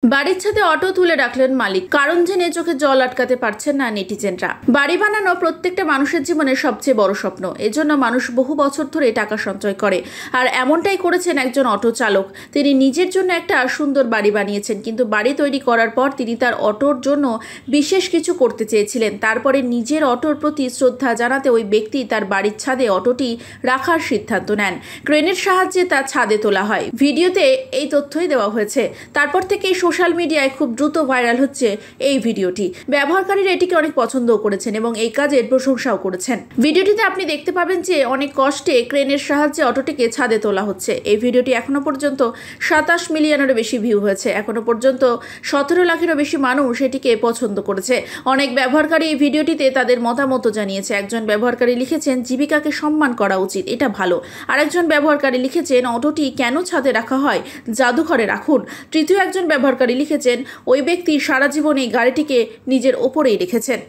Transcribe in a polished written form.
বাড়ির ছাদে অটো তুলে রাখলেন মালিক, কারণ জেনে চোখে জল আটকাতে পারছেন না নেটিজেনরা। বাড়ি বানানো প্রত্যেকটা মানুষের জীবনে সবচেয়ে বড় স্বপ্ন। এজন্য মানুষ বহু বছর ধরে টাকা সঞ্চয় করে, আর এমনটাই করেছেন একজন অটো চালক। তিনি নিজের জন্য একটা সুন্দর বাড়ি বানিয়েছেন, কিন্তু বাড়ি তৈরি করার পর তিনি তার অটোর জন্য বিশেষ কিছু করতে চেয়েছিলেন। তারপরে নিজের অটোর প্রতি শ্রদ্ধা জানাতে ওই ব্যক্তি তার বাড়ির ছাদে অটোটি রাখার সিদ্ধান্ত নেন। ক্রেনের সাহায্যে তা ছাদে তোলা হয়। ভিডিওতে এই তথ্যই দেওয়া হয়েছে। তারপর থেকেই সোশ্যাল মিডিয়ায় খুব দ্রুত ভাইরাল হচ্ছে এই ভিডিওটি। ব্যবহারকারীরা এটিকে অনেক পছন্দও করেছেন এবং এই কাজের প্রশংসাও করেছেন। ভিডিওটিতে আপনি দেখতে পাবেন যে অনেক কষ্টে ক্রেনের সাহায্যে অটোটিকে ছাদে তোলা হচ্ছে। এই ভিডিওটি এখনো পর্যন্ত 27 মিলিয়নেরও বেশি ভিউ হয়েছে। এখনো পর্যন্ত 17 লাখেরও বেশি মানুষ এটিকে পছন্দ করেছে। অনেক ব্যবহারকারী এই ভিডিওটিতে তাদের মতামত জানিয়েছে। একজন ব্যবহারকারী লিখেছেন, জীবিকাকে সম্মান করা উচিত, এটা ভালো। আরেকজন ব্যবহারকারী লিখেছেন, অটোটি কেন ছাদে রাখা হয়, জাদুঘরে রাখুন। তৃতীয় একজন ব্যবহারকারী লিখেছেন, ওই ব্যক্তি সারা জীবন এই গাড়িটিকে নিজের ওপরেই রেখেছেন।